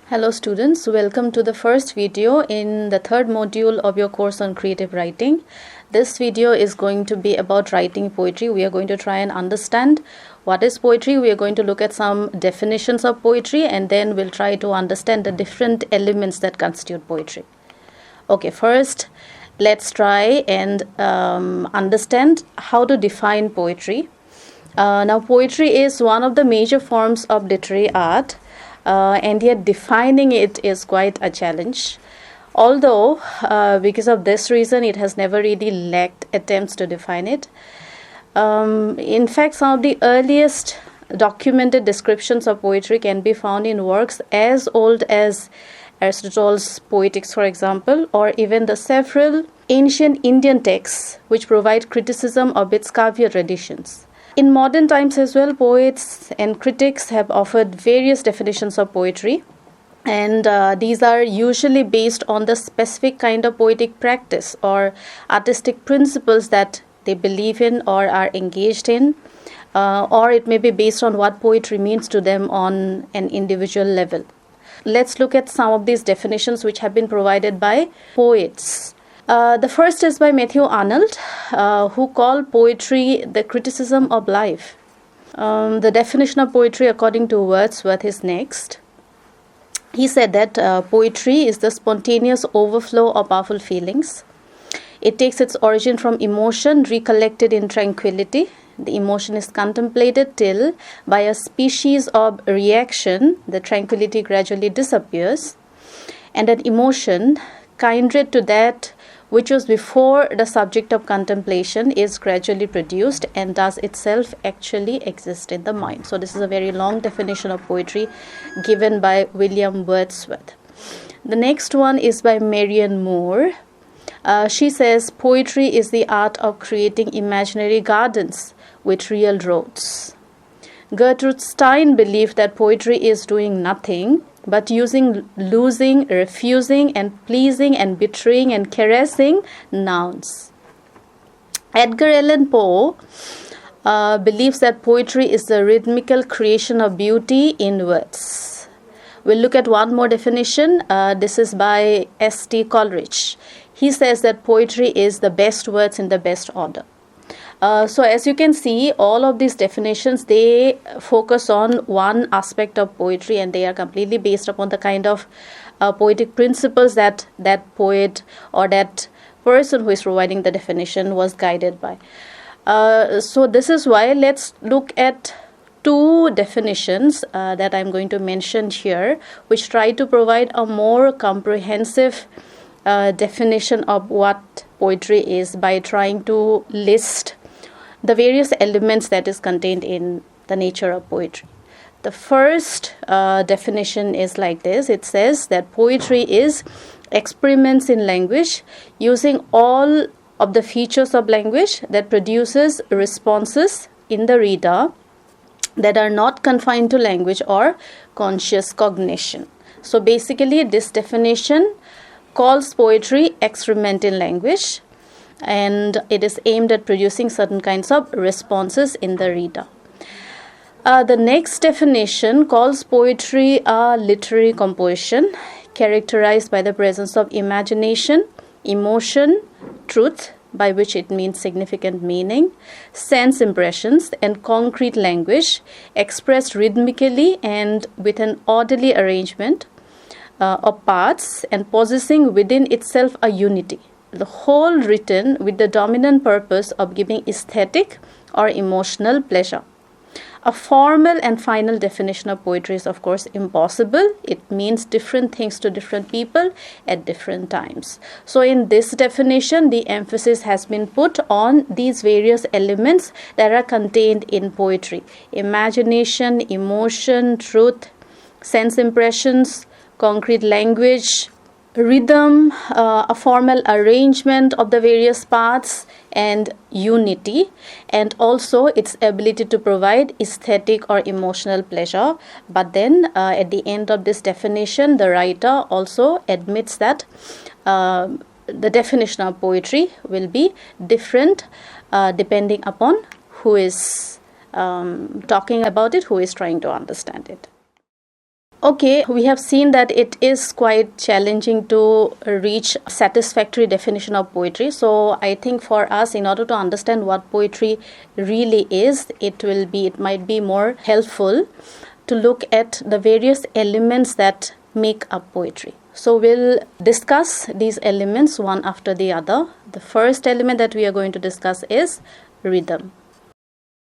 Hello students, welcome to the first video in the third module of your course on creative writing. This video is going to be about writing poetry. We are going to try and understand what is poetry. We are going to look at some definitions of poetry, and then we'll try to understand the different elements that constitute poetry. Okay, first let's try and understand how to define poetry. Now poetry is one of the major forms of literary art. And yet defining it is quite a challenge. Although, because of this reason, it has never really lacked attempts to define it. In fact, some of the earliest documented descriptions of poetry can be found in works as old as Aristotle's Poetics, for example, or even the several ancient Indian texts which provide criticism of its Kavya traditions. In modern times as well, poets and critics have offered various definitions of poetry, and these are usually based on the specific kind of poetic practice or artistic principles that they believe in or are engaged in, or it may be based on what poetry means to them on an individual level. Let's look at some of these definitions which have been provided by poets. The first is by Matthew Arnold, who called poetry the criticism of life. The definition of poetry according to Wordsworth is next. He said that poetry is the spontaneous overflow of powerful feelings. It takes its origin from emotion recollected in tranquility. The emotion is contemplated till, by a species of reaction, the tranquility gradually disappears, and an emotion kindred to that which was before the subject of contemplation is gradually produced and does itself actually exist in the mind. So this is a very long definition of poetry given by William Wordsworth. The next one is by Marianne Moore. She says, poetry is the art of creating imaginary gardens with real roads. Gertrude Stein believed that poetry is doing nothing but using, losing, refusing, and pleasing, and betraying, and caressing nouns. Edgar Allan Poe believes that poetry is the rhythmical creation of beauty in words. We'll look at one more definition. This is by S.T. Coleridge. He says that poetry is the best words in the best order. So as you can see, all of these definitions, they focus on one aspect of poetry, and they are completely based upon the kind of poetic principles that poet or that person who is providing the definition was guided by. So this is why let's look at two definitions that I'm going to mention here, which try to provide a more comprehensive definition of what poetry is by trying to list the various elements that is contained in the nature of poetry. The first definition is like this. It says that poetry is experiments in language using all of the features of language that produces responses in the reader that are not confined to language or conscious cognition. So basically, this definition calls poetry experiment in language, and it is aimed at producing certain kinds of responses in the reader. The next definition calls poetry a literary composition characterized by the presence of imagination, emotion, truth, by which it means significant meaning, sense impressions, and concrete language expressed rhythmically and with an orderly arrangement of parts and possessing within itself a unity. The whole written with the dominant purpose of giving aesthetic or emotional pleasure. A formal and final definition of poetry is, of course, impossible. It means different things to different people at different times. So in this definition, the emphasis has been put on these various elements that are contained in poetry: imagination, emotion, truth, sense impressions, concrete language, rhythm, a formal arrangement of the various parts, and unity, and also its ability to provide aesthetic or emotional pleasure. But then at the end of this definition, the writer also admits that the definition of poetry will be different depending upon who is talking about it, who is trying to understand it. Okay, we have seen that it is quite challenging to reach a satisfactory definition of poetry. So I think for us, in order to understand what poetry really is, it might be more helpful to look at the various elements that make up poetry. So we'll discuss these elements one after the other. The first element that we are going to discuss is rhythm.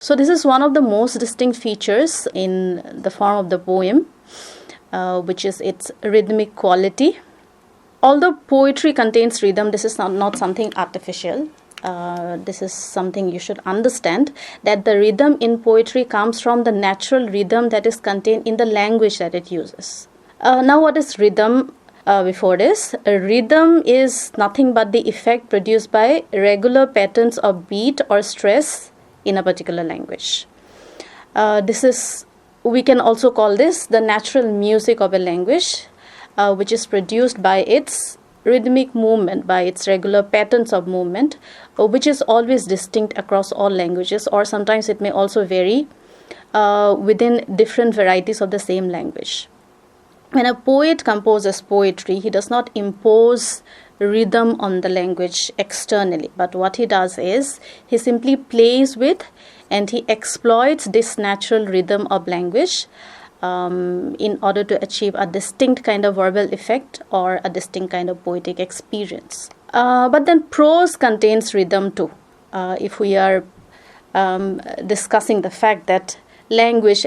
So this is one of the most distinct features in the form of the poem, which is its rhythmic quality. Although poetry contains rhythm, this is not something artificial. This is something you should understand, that the rhythm in poetry comes from the natural rhythm that is contained in the language that it uses. Now, what is rhythm? Before this, a rhythm is nothing but the effect produced by regular patterns of beat or stress in a particular language. We can also call this the natural music of a language, which is produced by its rhythmic movement, by its regular patterns of movement, which is always distinct across all languages, or sometimes it may also vary within different varieties of the same language. When a poet composes poetry, he does not impose rhythm on the language externally, but what he does is he simply plays with and he exploits this natural rhythm of language in order to achieve a distinct kind of verbal effect or a distinct kind of poetic experience. But then prose contains rhythm too. If we are discussing the fact that language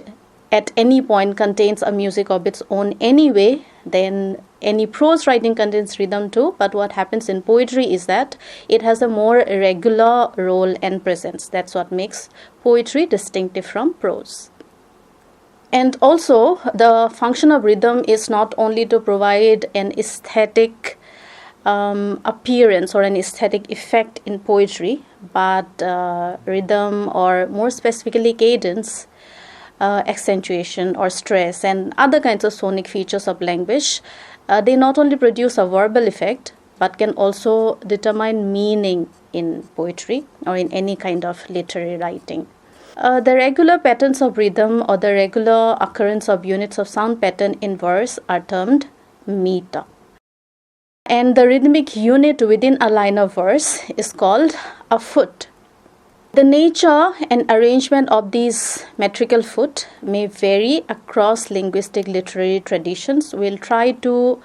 at any point contains a music of its own anyway, then any prose writing contains rhythm too. But what happens in poetry is that it has a more regular role and presence. That's what makes poetry distinctive from prose. And also, the function of rhythm is not only to provide an aesthetic appearance or an aesthetic effect in poetry, but rhythm, or more specifically cadence, accentuation or stress and other kinds of sonic features of language, they not only produce a verbal effect but can also determine meaning in poetry or in any kind of literary writing. The regular patterns of rhythm or the regular occurrence of units of sound pattern in verse are termed meter. And the rhythmic unit within a line of verse is called a foot. The nature and arrangement of these metrical foot may vary across linguistic literary traditions. We'll try to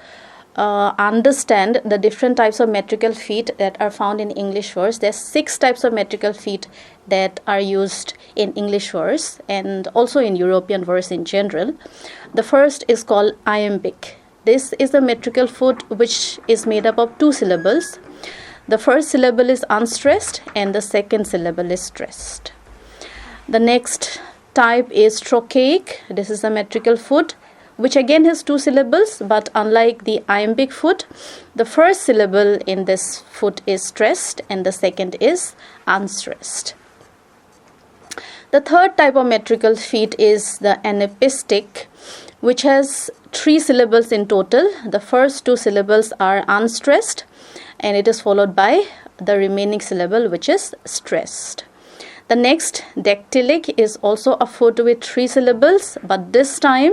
understand the different types of metrical feet that are found in English verse. There's 6 types of metrical feet that are used in English verse and also in European verse in general. The first is called iambic. This is a metrical foot which is made up of 2 syllables. The first syllable is unstressed and the second syllable is stressed. The next type is trochaic. This is a metrical foot which again has 2 syllables, but unlike the iambic foot, the first syllable in this foot is stressed and the second is unstressed. The third type of metrical feet is the anapistic, which has 3 syllables in total. The first 2 syllables are unstressed and it is followed by the remaining syllable which is stressed. The next, dactylic, is also a foot with 3 syllables, but this time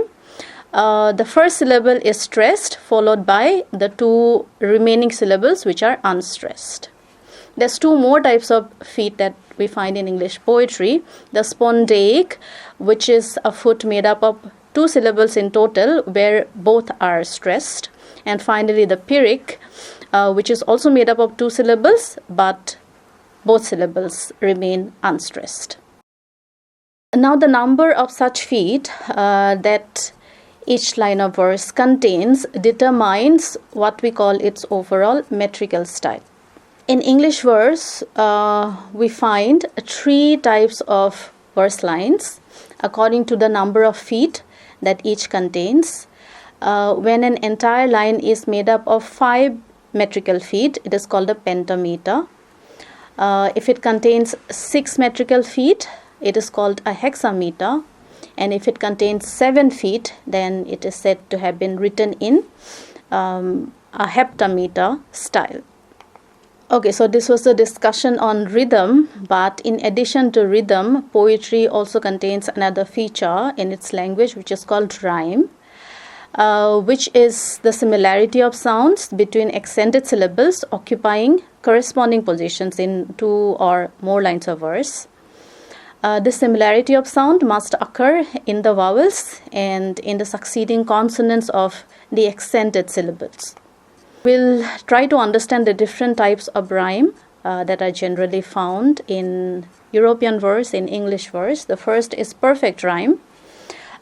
the first syllable is stressed followed by the 2 remaining syllables which are unstressed. There's 2 more types of feet that we find in English poetry. The spondaic, which is a foot made up of 2 syllables in total where both are stressed. And finally the pyrrhic, which is also made up of 2 syllables but both syllables remain unstressed. Now the number of such feet that each line of verse contains determines what we call its overall metrical style. In English verse, we find 3 types of verse lines according to the number of feet that each contains. When an entire line is made up of 5 metrical feet, it is called a pentameter. If it contains 6 metrical feet, it is called a hexameter. And if it contains 7 feet, then it is said to have been written in a heptameter style. Okay, so this was the discussion on rhythm, but in addition to rhythm, poetry also contains another feature in its language which is called rhyme. which is the similarity of sounds between accented syllables occupying corresponding positions in two or more lines of verse. The similarity of sound must occur in the vowels and in the succeeding consonants of the accented syllables. We'll try to understand the different types of rhyme that are generally found in European verse, in English verse. The first is perfect rhyme.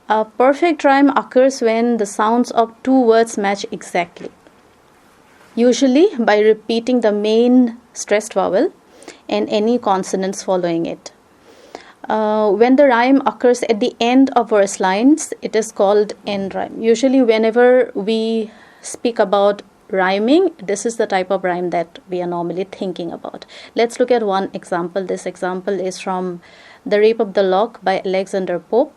A perfect rhyme occurs when the sounds of two words match exactly, usually by repeating the main stressed vowel and any consonants following it. When the rhyme occurs at the end of verse lines, it is called end rhyme. Usually whenever we speak about rhyming, this is the type of rhyme that we are normally thinking about. Let's look at one example. This example is from The Rape of the Lock by Alexander Pope.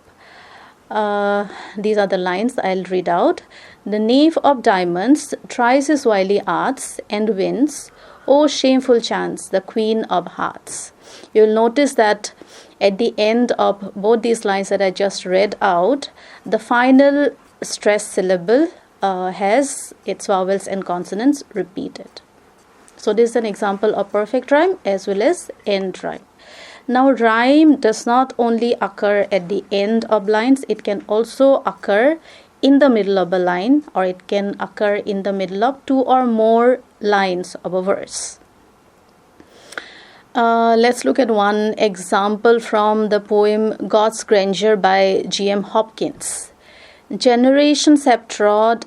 These are the lines I'll read out. The knave of diamonds tries his wily arts and wins. Oh, shameful chance, the queen of hearts. You'll notice that at the end of both these lines that I just read out, the final stressed syllable has its vowels and consonants repeated. So this is an example of perfect rhyme as well as end rhyme. Now rhyme does not only occur at the end of lines, it can also occur in the middle of a line, or it can occur in the middle of two or more lines of a verse. Let's look at one example from the poem God's Grandeur by G.M. Hopkins. Generations have trod,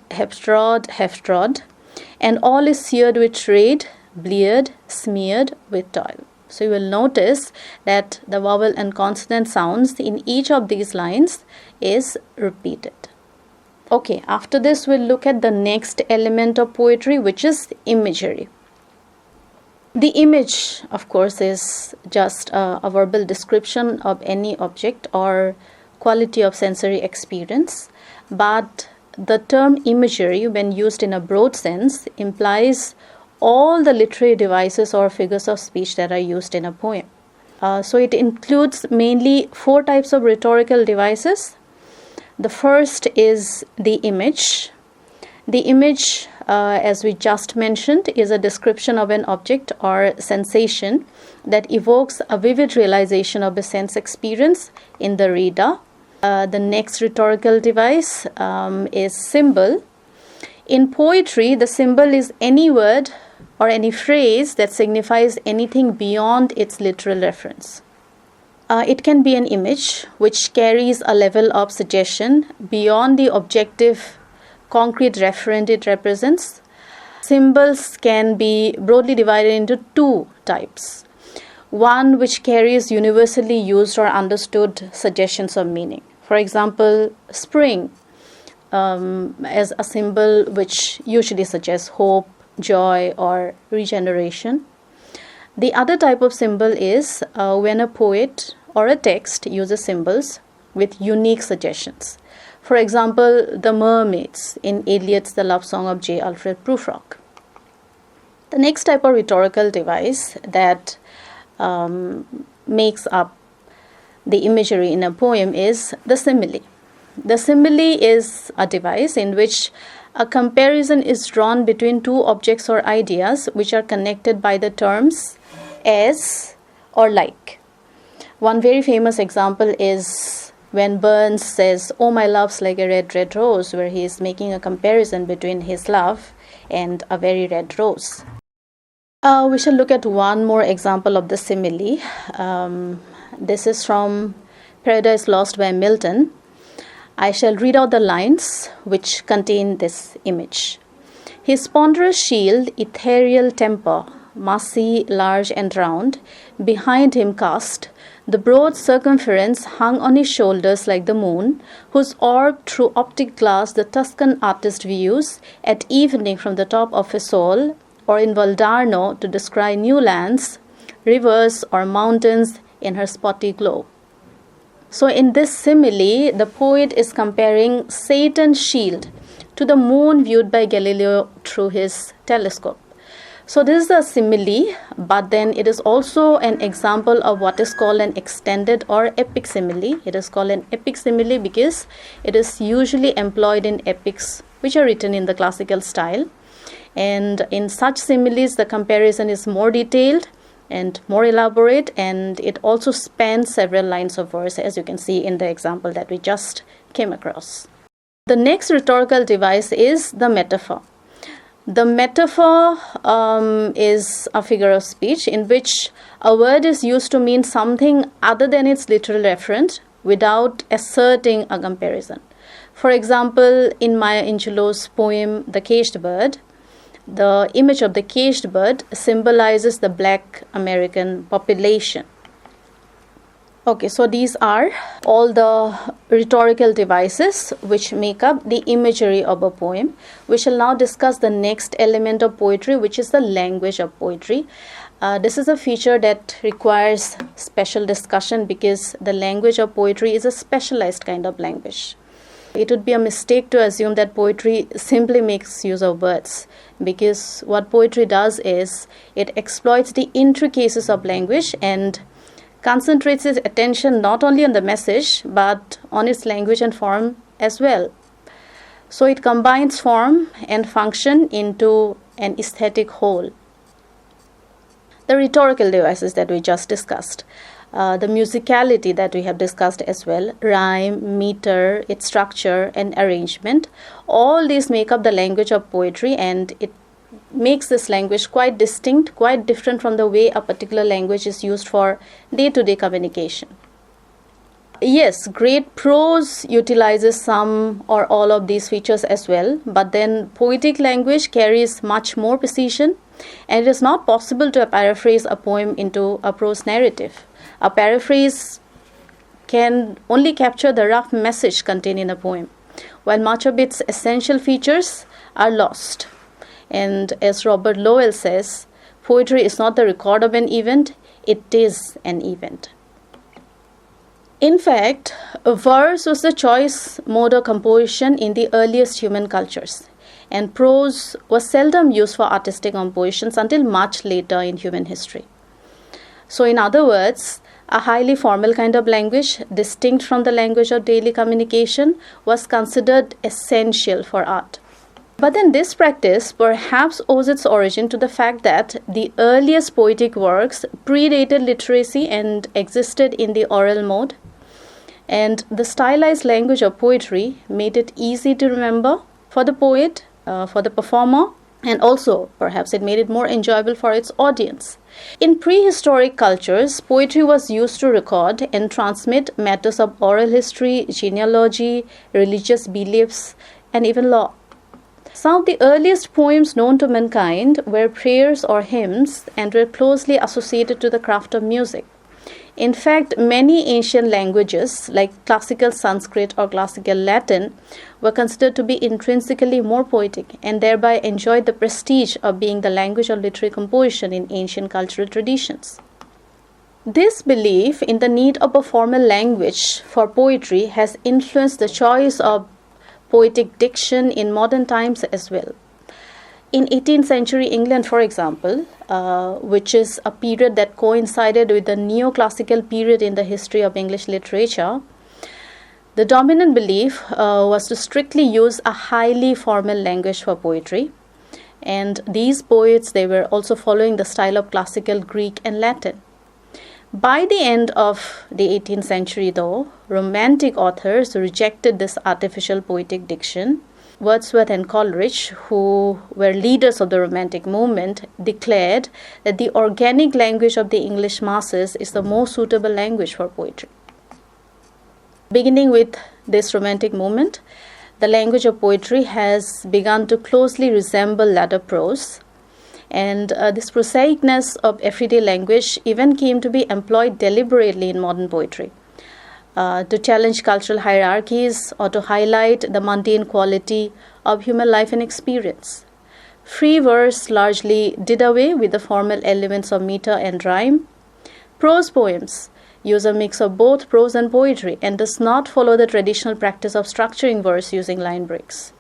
and all is seared with trade, bleared, smeared with toil. So you will notice that the vowel and consonant sounds in each of these lines is repeated. Okay, after this we'll look at the next element of poetry, which is imagery. The image, of course, is just a verbal description of any object or quality of sensory experience. But the term imagery, when used in a broad sense, implies all the literary devices or figures of speech that are used in a poem. So it includes mainly four types of rhetorical devices. The first is the image. The image, as we just mentioned, is a description of an object or sensation that evokes a vivid realization of a sense experience in the reader. The next rhetorical device is symbol. In poetry, the symbol is any word or any phrase that signifies anything beyond its literal reference. It can be an image which carries a level of suggestion beyond the objective concrete referent it represents. Symbols can be broadly divided into two types. One which carries universally used or understood suggestions of meaning. For example, spring as a symbol which usually suggests hope, joy, or regeneration. The other type of symbol is when a poet or a text uses symbols with unique suggestions. For example, the mermaids in Eliot's The Love Song of J. Alfred Prufrock. The next type of rhetorical device that makes up the imagery in a poem is the simile. The simile is a device in which a comparison is drawn between two objects or ideas which are connected by the terms as or like. One very famous example is when Burns says, "Oh, my love's like a red, red rose," where he is making a comparison between his love and a very red rose. We shall look at one more example of the simile. This is from Paradise Lost by Milton. I shall read out the lines which contain this image. His ponderous shield, ethereal temper, massy, large and round, behind him cast, the broad circumference hung on his shoulders like the moon, whose orb through optic glass the Tuscan artist views at evening from the top of his soul, or in Valdarno to descry new lands, rivers or mountains in her spotty glow. So in this simile, the poet is comparing Satan's shield to the moon viewed by Galileo through his telescope. So this is a simile, but then it is also an example of what is called an extended or epic simile. It is called an epic simile because it is usually employed in epics which are written in the classical style. And in such similes, the comparison is more detailed and more elaborate, and it also spans several lines of verse, as you can see in the example that we just came across. The next rhetorical device is the metaphor. The metaphor is a figure of speech in which a word is used to mean something other than its literal referent without asserting a comparison. For example, in Maya Angelou's poem The Caged Bird, the image of the caged bird symbolizes the Black American population. Okay, so these are all the rhetorical devices which make up the imagery of a poem. We shall now discuss the next element of poetry, which is the language of poetry. This is a feature that requires special discussion because the language of poetry is a specialized kind of language. It would be a mistake to assume that poetry simply makes use of words, because what poetry does is it exploits the intricacies of language and concentrates its attention not only on the message but on its language and form as well. So it combines form and function into an aesthetic whole. The rhetorical devices that we just discussed, the musicality that we have discussed as well, rhyme, meter, its structure and arrangement, all these make up the language of poetry, and it makes this language quite distinct, quite different from the way a particular language is used for day-to-day communication. Yes, great prose utilizes some or all of these features as well, but then poetic language carries much more precision, and it is not possible to paraphrase a poem into a prose narrative. A paraphrase can only capture the rough message contained in a poem, while much of its essential features are lost. And as Robert Lowell says, poetry is not the record of an event, it is an event. In fact, verse was the choice mode of composition in the earliest human cultures, and prose was seldom used for artistic compositions until much later in human history. So in other words, a highly formal kind of language, distinct from the language of daily communication, was considered essential for art. But then this practice perhaps owes its origin to the fact that the earliest poetic works predated literacy and existed in the oral mode, and the stylized language of poetry made it easy to remember for the poet, for the performer, and also perhaps it made it more enjoyable for its audience. In prehistoric cultures, poetry was used to record and transmit matters of oral history, genealogy, religious beliefs, and even law. Some of the earliest poems known to mankind were prayers or hymns and were closely associated to the craft of music. In fact, many ancient languages like classical Sanskrit or classical Latin were considered to be intrinsically more poetic and thereby enjoyed the prestige of being the language of literary composition in ancient cultural traditions. This belief in the need of a formal language for poetry has influenced the choice of poetic diction in modern times as well. In 18th century England, for example, which is a period that coincided with the neoclassical period in the history of English literature, the dominant belief was to strictly use a highly formal language for poetry. And these poets, they were also following the style of classical Greek and Latin. By the end of the 18th century, though, Romantic authors rejected this artificial poetic diction. Wordsworth and Coleridge, who were leaders of the Romantic movement, declared that the organic language of the English masses is the most suitable language for poetry. Beginning with this Romantic movement, the language of poetry has begun to closely resemble later prose. And this prosaicness of everyday language even came to be employed deliberately in modern poetry to challenge cultural hierarchies or to highlight the mundane quality of human life and experience. Free verse largely did away with the formal elements of meter and rhyme. Prose poems use a mix of both prose and poetry and does not follow the traditional practice of structuring verse using line breaks.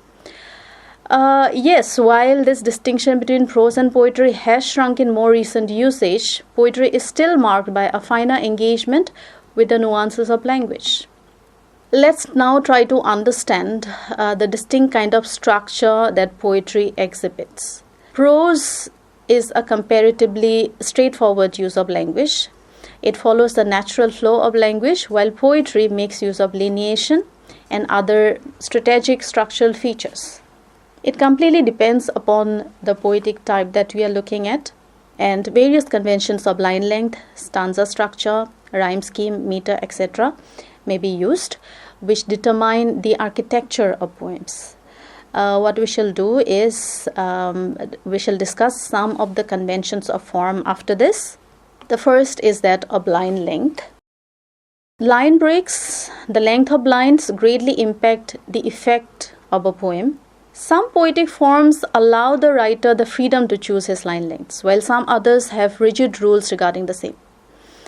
Yes, while this distinction between prose and poetry has shrunk in more recent usage, poetry is still marked by a finer engagement with the nuances of language. Let's now try to understand the distinct kind of structure that poetry exhibits. Prose is a comparatively straightforward use of language. It follows the natural flow of language, while poetry makes use of lineation and other strategic structural features. It completely depends upon the poetic type that we are looking at, and various conventions of line length, stanza structure, rhyme scheme, meter, etc. may be used, which determine the architecture of poems. What we shall do is we shall discuss some of the conventions of form after this. The first is that of line length. Line breaks, the length of lines greatly impact the effect of a poem. Some poetic forms allow the writer the freedom to choose his line lengths, while some others have rigid rules regarding the same.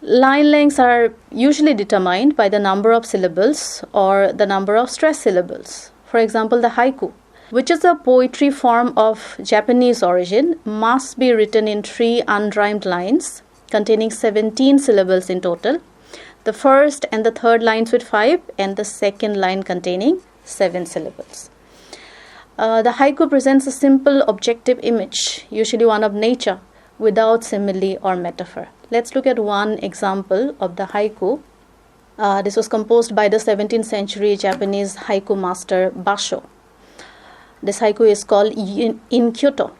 Line lengths are usually determined by the number of syllables or the number of stressed syllables. For example, the haiku, which is a poetry form of Japanese origin, must be written in 3 unrhymed lines containing 17 syllables in total. The first and the third lines with 5 and the second line containing 7 syllables. The haiku presents a simple objective image, usually one of nature, without simile or metaphor. Let's look at one example of the haiku. This was composed by the 17th century Japanese haiku master Basho. This haiku is called In Kyoto.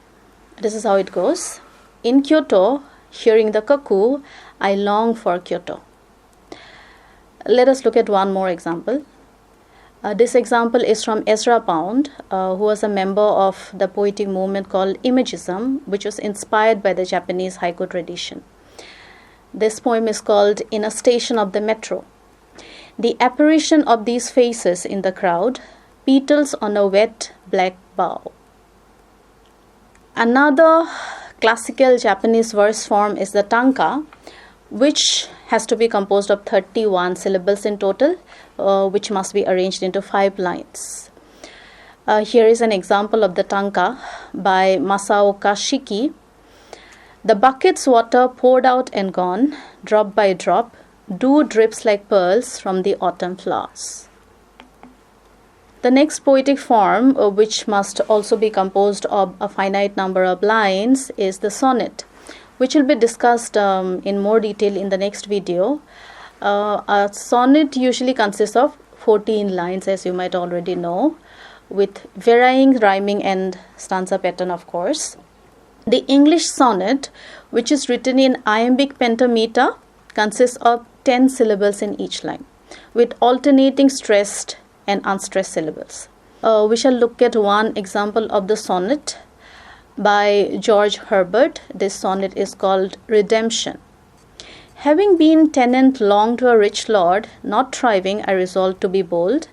This is how it goes. In Kyoto, hearing the cuckoo, I long for Kyoto. Let us look at one more example. This example is from Ezra Pound, who was a member of the poetic movement called Imagism, which was inspired by the Japanese haiku tradition. This poem is called In a Station of the Metro. The apparition of these faces in the crowd, petals on a wet black bough. Another classical Japanese verse form is the tanka, which has to be composed of 31 syllables in total, which must be arranged into 5 lines. Here is an example of the tanka by Masaoka Shiki. The bucket's water poured out and gone, drop by drop, dew drips like pearls from the autumn flowers. The next poetic form, which must also be composed of a finite number of lines, is the sonnet, which will be discussed in more detail in the next video. A sonnet usually consists of 14 lines, as you might already know, with varying rhyming and stanza pattern, of course. The English sonnet, which is written in iambic pentameter, consists of 10 syllables in each line, with alternating stressed and unstressed syllables. We shall look at one example of the sonnet by George Herbert. This sonnet is called Redemption. Having been tenant long to a rich lord, not thriving, I resolved to be bold,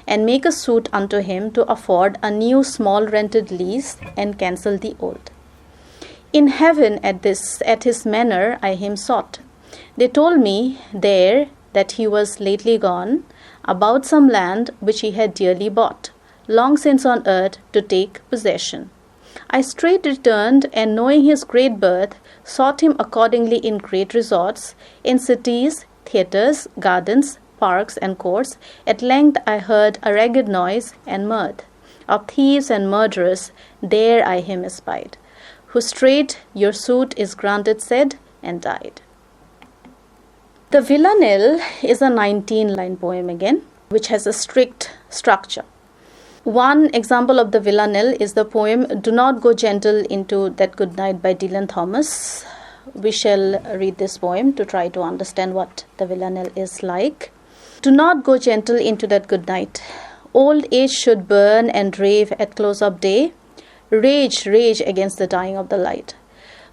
and make a suit unto him to afford a new small rented lease and cancel the old. In heaven at his manor I him sought. They told me there that he was lately gone, about some land which he had dearly bought, long since on earth to take possession. I straight returned, and knowing his great birth, sought him accordingly in great resorts, in cities, theatres, gardens, parks, and courts. At length I heard a ragged noise and mirth of thieves and murderers, there I him espied, who straight your suit is granted said, and died. The Villanelle is a 19-line poem again, which has a strict structure. One example of the Villanelle is the poem Do Not Go Gentle Into That Good Night by Dylan Thomas. We shall read this poem to try to understand what the Villanelle is like. Do not go gentle into that good night. Old age should burn and rave at close of day. Rage, rage against the dying of the light.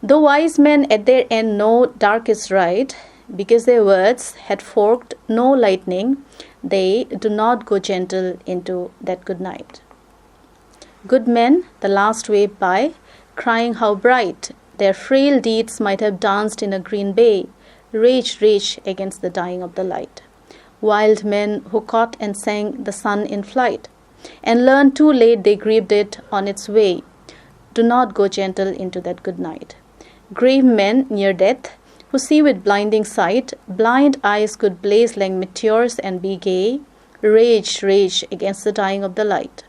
Though wise men at their end know dark is right, because their words had forked no lightning, they do not go gentle into that good night. Good men, the last wave by, crying how bright their frail deeds might have danced in a green bay, rage, rage against the dying of the light. Wild men who caught and sang the sun in flight, and learned too late they grieved it on its way. Do not go gentle into that good night. Grave men near death, who see with blinding sight, blind eyes could blaze like meteors and be gay, rage, rage against the dying of the light.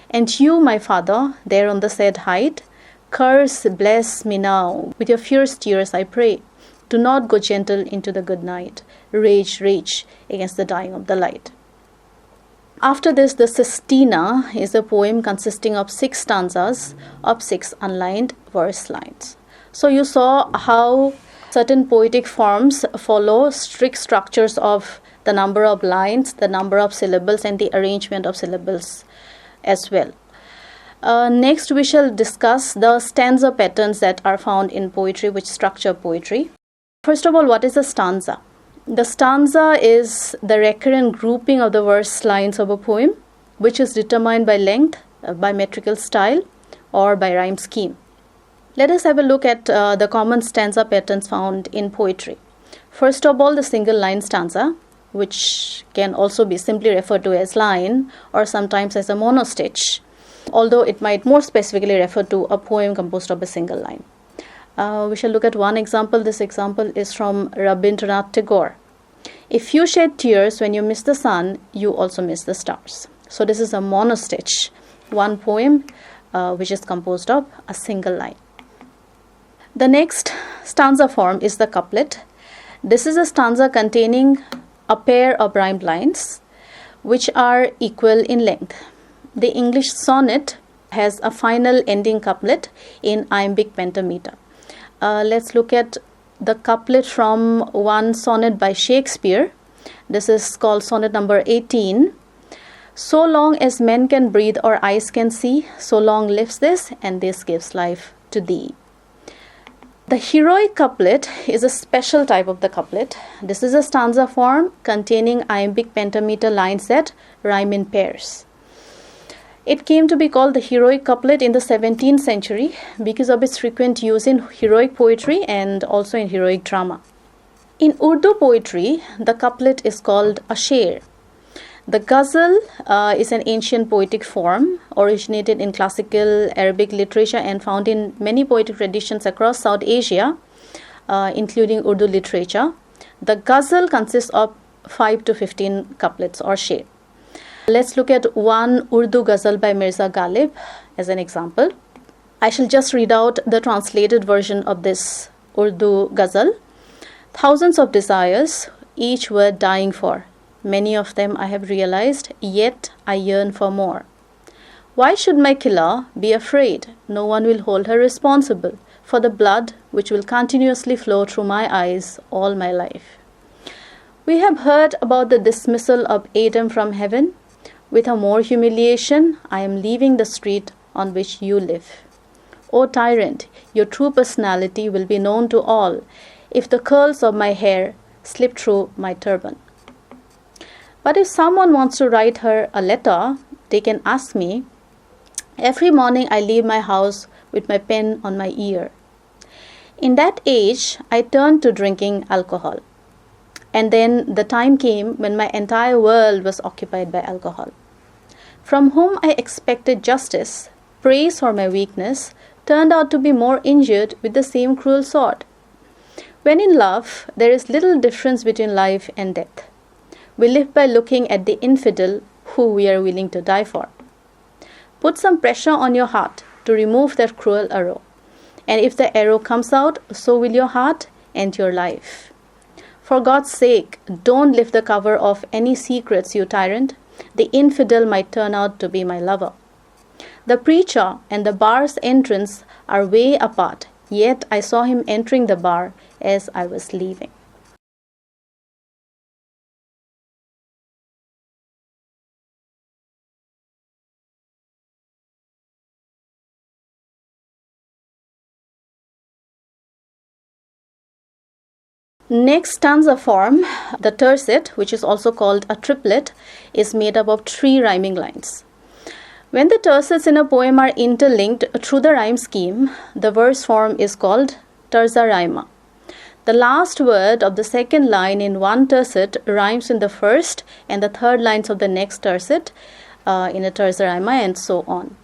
And you, my father, there on the said height, curse, bless me now, with your fierce tears I pray. Do not go gentle into the good night, rage, rage against the dying of the light. After this, the Sestina is a poem consisting of 6 stanzas of 6 unlined verse lines. So you saw how certain poetic forms follow strict structures of the number of lines, the number of syllables, and the arrangement of syllables as well. Next, we shall discuss the stanza patterns that are found in poetry, which structure poetry. First of all, what is a stanza? The stanza is the recurrent grouping of the verse lines of a poem, which is determined by length, by metrical style, or by rhyme scheme. Let us have a look at the common stanza patterns found in poetry. First of all, the single line stanza, which can also be simply referred to as line or sometimes as a monostitch, although it might more specifically refer to a poem composed of a single line. We shall look at one example. This example is from Rabindranath Tagore. If you shed tears when you miss the sun, you also miss the stars. So this is a monostitch, one poem which is composed of a single line. The next stanza form is the couplet. This is a stanza containing a pair of rhymed lines which are equal in length. The English sonnet has a final ending couplet in iambic pentameter. Let's look at the couplet from one sonnet by Shakespeare. This is called sonnet number 18. So long as men can breathe or eyes can see, so long lives this, and this gives life to thee. The heroic couplet is a special type of the couplet. This is a stanza form containing iambic pentameter lines that rhyme in pairs. It came to be called the heroic couplet in the 17th century because of its frequent use in heroic poetry and also in heroic drama. In Urdu poetry, the couplet is called a sher. The ghazal is an ancient poetic form originated in classical Arabic literature and found in many poetic traditions across South Asia, including Urdu literature. The ghazal consists of 5 to 15 couplets or sher. Let's look at one Urdu ghazal by Mirza Ghalib as an example. I shall just read out the translated version of this Urdu ghazal. Thousands of desires, each worth dying for. Many of them I have realized, yet I yearn for more. Why should my killer be afraid? No one will hold her responsible for the blood which will continuously flow through my eyes all my life. We have heard about the dismissal of Adam from heaven. With a more humiliation, I am leaving the street on which you live. O tyrant, your true personality will be known to all if the curls of my hair slip through my turban. But if someone wants to write her a letter, they can ask me. Every morning I leave my house with my pen on my ear. In that age, I turned to drinking alcohol. And then the time came when my entire world was occupied by alcohol. From whom I expected justice, praise for my weakness, turned out to be more injured with the same cruel sword. When in love, there is little difference between life and death. We live by looking at the infidel who we are willing to die for. Put some pressure on your heart to remove that cruel arrow. And if the arrow comes out, so will your heart and your life. For God's sake, don't lift the cover off any secrets, you tyrant. The infidel might turn out to be my lover. The preacher and the bar's entrance are way apart, yet I saw him entering the bar as I was leaving. Next stanza form, the tercet, which is also called a triplet, is made up of 3 rhyming lines. When the tercets in a poem are interlinked through the rhyme scheme, the verse form is called terza rima. The last word of the second line in one tercet rhymes in the first and the third lines of the next tercet, in a terza rima, and so on.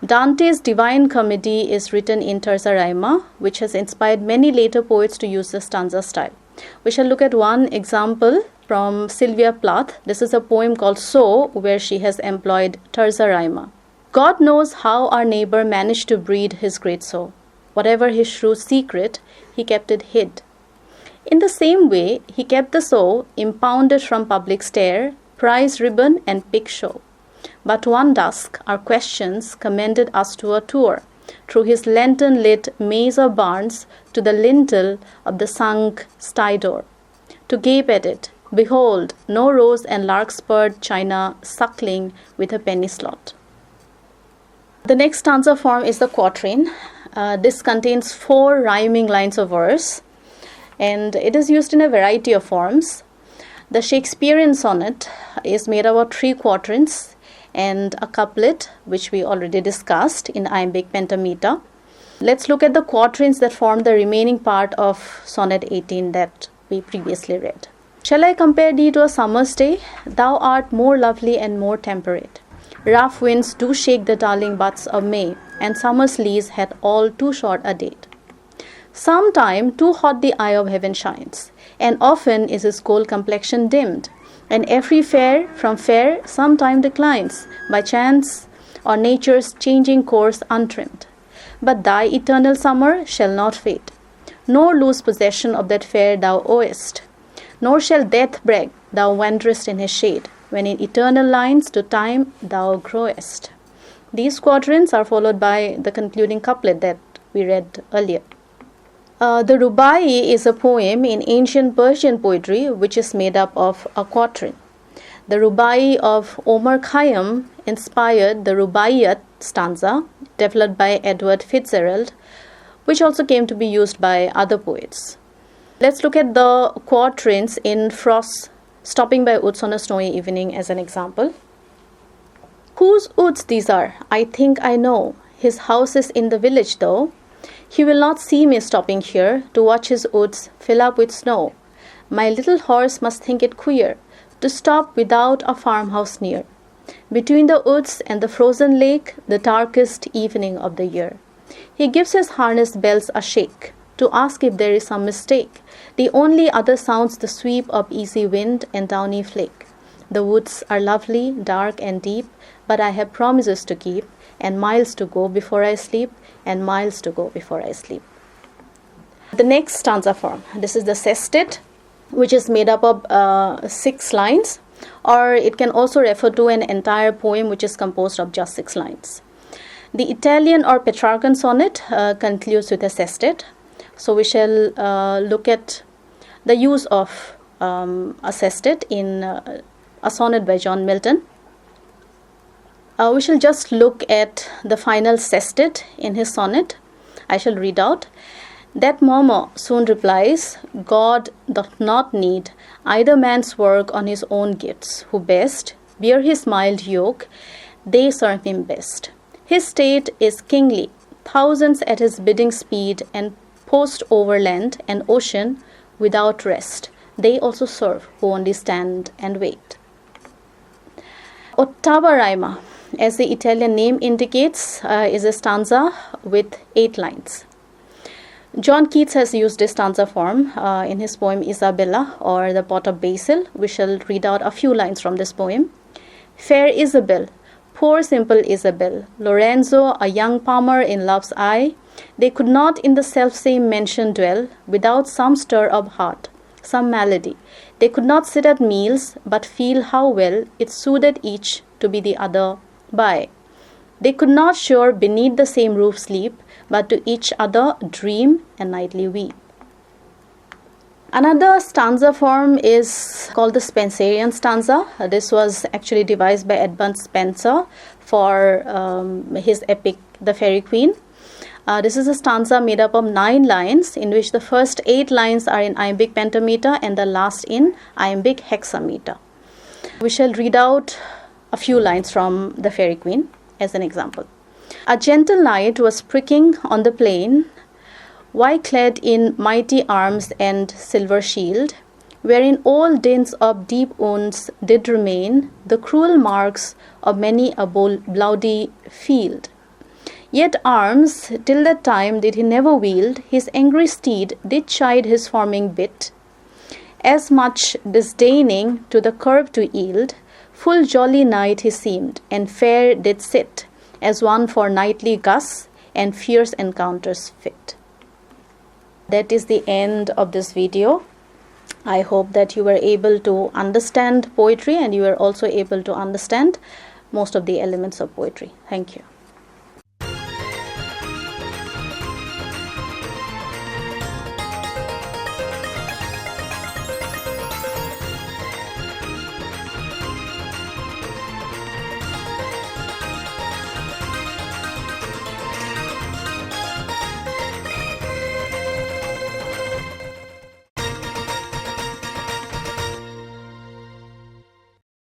Dante's Divine Comedy is written in terza rima, which has inspired many later poets to use the stanza style. We shall look at one example from Sylvia Plath. This is a poem called So, where she has employed terza rima. God knows how our neighbor managed to breed his great soul. Whatever his shrewd secret, he kept it hid. In the same way, he kept the soul impounded from public stare, prize ribbon and pig show. But one dusk, our questions commended us to a tour through his lantern-lit maze of barns to the lintel of the sunk sty door. To gape at it, behold, no rose and larkspurred china suckling with a penny slot. The next stanza form is the quatrain. This contains 4 rhyming lines of verse, and it is used in a variety of forms. The Shakespearean sonnet is made up of 3 quatrains and a couplet, which we already discussed in iambic pentameter. Let's look at the quatrains that form the remaining part of sonnet 18 that we previously read. Shall I compare thee to a summer's day? Thou art more lovely and more temperate. Rough winds do shake the darling buds of May, and summer's lease hath all too short a date. Sometime too hot the eye of heaven shines, and often is his cold complexion dimmed, and every fair from fair sometime declines, by chance or nature's changing course untrimmed. But thy eternal summer shall not fade, nor lose possession of that fair thou owest, nor shall death brag thou wanderest in his shade, when in eternal lines to time thou growest. These quatrains are followed by the concluding couplet that we read earlier. The Rubai is a poem in ancient Persian poetry which is made up of a quatrain. The Rubai of Omar Khayyam inspired the Rubaiyat stanza developed by Edward Fitzgerald, which also came to be used by other poets. Let's look at the quatrains in Frost's Stopping by Woods on a Snowy Evening as an example. Whose woods these are? I think I know. His house is in the village though. He will not see me stopping here to watch his woods fill up with snow. My little horse must think it queer to stop without a farmhouse near. Between the woods and the frozen lake, the darkest evening of the year. He gives his harness bells a shake to ask if there is some mistake. The only other sounds the sweep of easy wind and downy flake. The woods are lovely, dark and deep, but I have promises to keep, and miles to go before I sleep, and miles to go before I sleep. The next stanza form, this is the sestet, which is made up of 6 lines, or it can also refer to an entire poem which is composed of just 6 lines. The Italian or Petrarchan sonnet concludes with a sestet. So we shall look at the use of a sestet in a sonnet by John Milton. We shall just look at the final sestet in his sonnet. I shall read out. That murmur soon replies, God doth not need either man's work on his own gifts, who best bear his mild yoke, they serve him best. His state is kingly, thousands at his bidding speed, and post over land and ocean without rest. They also serve who only stand and wait. Ottava rima, as the Italian name indicates, is a stanza with 8 lines. John Keats has used this stanza form in his poem Isabella, or the Pot of Basil. We shall read out a few lines from this poem. Fair Isabel, poor simple Isabel, Lorenzo, a young palmer in love's eye, they could not in the selfsame mansion dwell without some stir of heart, some malady. They could not sit at meals, but feel how well it soothed each to be the other by. They could not sure beneath the same roof sleep, but to each other dream and nightly weep. Another stanza form is called the Spenserian stanza. This was actually devised by Edmund Spenser for his epic The Faerie Queene. This is a stanza made up of 9 lines, in which the first 8 lines are in iambic pentameter and the last in iambic hexameter. We shall read out a few lines from The Faerie Queene as an example. A gentle knight was pricking on the plain, why clad in mighty arms and silver shield, wherein all dints of deep wounds did remain, the cruel marks of many a bloody field. Yet arms, till that time did he never wield, his angry steed did chide his forming bit, as much disdaining to the curb to yield. Full jolly knight he seemed, and fair did sit, as one for knightly gusts and fierce encounters fit. That is the end of this video. I hope that you were able to understand poetry and you were also able to understand most of the elements of poetry. Thank you.